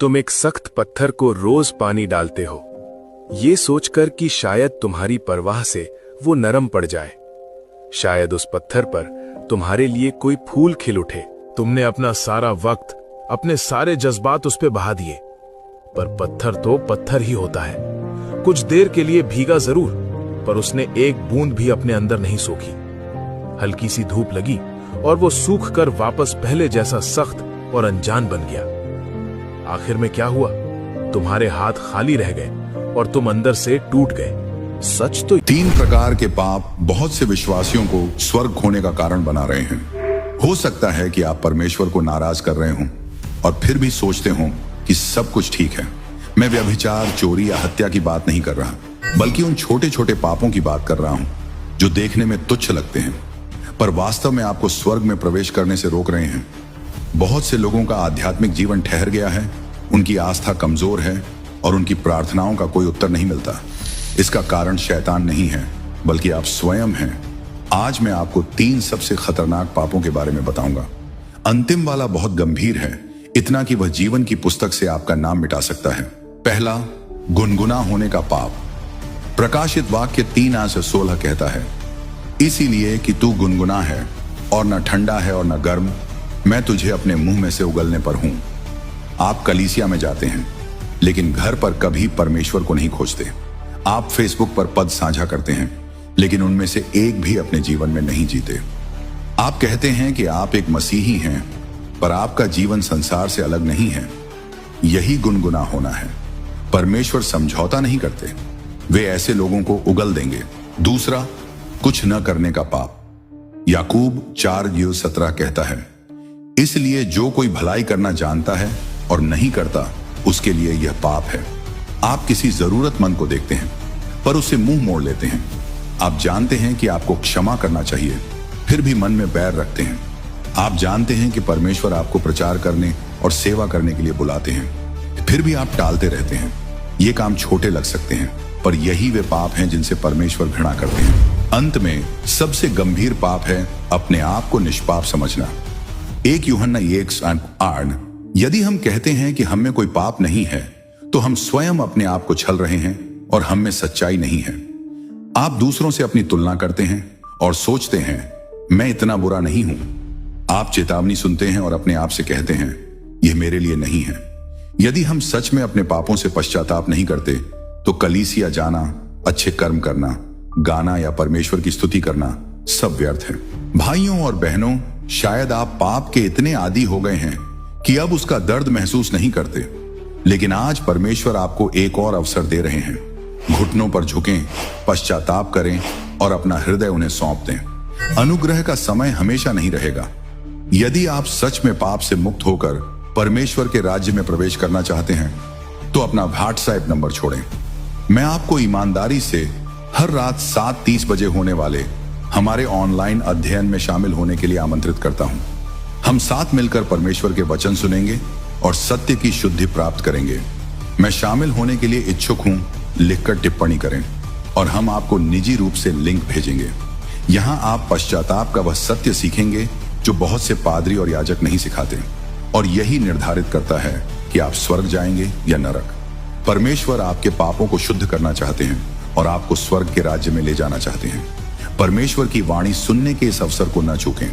तुम एक सख्त पत्थर को रोज पानी डालते हो, ये सोचकर कि शायद तुम्हारी परवाह से वो नरम पड़ जाए। शायद उस पत्थर पर तुम्हारे लिए कोई फूल खिल उठे। तुमने अपना सारा वक्त, अपने सारे जज्बात उस पे बहा दिए, पर पत्थर तो पत्थर ही होता है। कुछ देर के लिए भीगा जरूर, पर उसने एक बूंद भी अपने अंदर नहीं सोखी। हल्की सी धूप लगी और वो सूख कर वापस पहले जैसा सख्त और अनजान बन गया। आखिर में क्या हुआ? तुम्हारे हाथ खाली रह गए और तुम अंदर से टूट गए। सच तो 3 प्रकार के पाप बहुत से विश्वासियों को स्वर्ग खोने का कारण बना रहे हैं। हो सकता है कि आप परमेश्वर को नाराज कर रहे हों और फिर भी सोचते हों कि सब कुछ ठीक है। मैं व्यभिचार, चोरी या हत्या की बात नहीं कर रहा, बल्कि उन छोटे छोटे पापों की बात कर रहा हूं जो देखने में तुच्छ लगते हैं, पर वास्तव में आपको स्वर्ग में प्रवेश करने से रोक रहे हैं। बहुत से लोगों का आध्यात्मिक जीवन ठहर गया है, उनकी आस्था कमजोर है और उनकी प्रार्थनाओं का कोई उत्तर नहीं मिलता। इसका कारण शैतान नहीं है, बल्कि आप स्वयं हैं। आज मैं आपको 3 सबसे खतरनाक पापों के बारे में बताऊंगा। अंतिम वाला बहुत गंभीर है, इतना कि वह जीवन की पुस्तक से आपका नाम मिटा सकता है। पहला, गुनगुना होने का पाप। प्रकाशित वाक्य 3:16 कहता है, इसीलिए कि तू गुनगुना है और न ठंडा है और न गर्म, मैं तुझे अपने मुंह में से उगलने पर हूं। आप कलीसिया में जाते हैं, लेकिन घर पर कभी परमेश्वर को नहीं खोजते। आप फेसबुक पर पद साझा करते हैं, लेकिन उनमें से एक भी अपने जीवन में नहीं जीते। आप कहते हैं कि आप एक मसीही हैं, पर आपका जीवन संसार से अलग नहीं है। यही गुनगुना होना है। परमेश्वर समझौता नहीं करते, वे ऐसे लोगों को उगल देंगे। दूसरा, कुछ न करने का पाप। याकूब 4:17 कहता है, इसलिए जो कोई भलाई करना जानता है और नहीं करता, उसके लिए यह पाप है। आप किसी जरूरतमंद को देखते हैं, पर उससे मुंह मोड़ लेते हैं। आप जानते हैं कि आपको क्षमा करना चाहिए, फिर भी मन में बैर रखते हैं। आप जानते हैं कि परमेश्वर आपको प्रचार करने और सेवा करने के लिए बुलाते हैं, फिर भी आप टालते रहते हैं। ये काम छोटे लग सकते हैं, पर यही वे पाप हैं जिनसे परमेश्वर घृणा करते हैं। अंत में सबसे गंभीर पाप है अपने आप को निष्पाप समझना। 1 यूहन्ना 1:8, यदि हम कहते हैं कि हम में कोई पाप नहीं है, तो हम स्वयं अपने आप को छल रहे हैं और हम में सच्चाई नहीं है। आप दूसरों से अपनी तुलना करते हैं और सोचते हैं, मैं इतना बुरा नहीं हूं। आप चेतावनी सुनते हैं और अपने आप से कहते हैं, यह मेरे लिए नहीं है। यदि हम सच में अपने पापों से पश्चाताप नहीं करते, तो कलीसिया जाना, अच्छे कर्म करना, गाना या परमेश्वर की स्तुति करना सब व्यर्थ है। भाइयों और बहनों, शायद आप पाप के इतने आदी हो गए हैं कि अब उसका दर्द महसूस नहीं करते, लेकिन आज परमेश्वर आपको एक और अवसर दे रहे हैं। घुटनों पर झुकें, पश्चाताप करें और अपना हृदय उन्हें सौंप दें। अनुग्रह का समय हमेशा नहीं रहेगा। यदि आप सच में पाप से मुक्त होकर परमेश्वर के राज्य में प्रवेश करना चाहते हैं, तो अपना व्हाट्सएप नंबर छोड़ें। मैं आपको ईमानदारी से हर रात 7:30 बजे होने वाले हमारे ऑनलाइन अध्ययन में शामिल होने के लिए आमंत्रित करता हूं। हम साथ मिलकर परमेश्वर के वचन सुनेंगे और सत्य की शुद्धि प्राप्त करेंगे। मैं शामिल होने के लिए इच्छुक हूं, लिखकर टिप्पणी करें और हम आपको निजी रूप से लिंक भेजेंगे। यहां आप पश्चाताप का वह सत्य सीखेंगे जो बहुत से पादरी और याजक नहीं सिखाते, और यही निर्धारित करता है कि आप स्वर्ग जाएंगे या नरक। परमेश्वर आपके पापों को शुद्ध करना चाहते हैं और आपको स्वर्ग के राज्य में ले जाना चाहते हैं। परमेश्वर की वाणी सुनने के इस अवसर को न चूकें।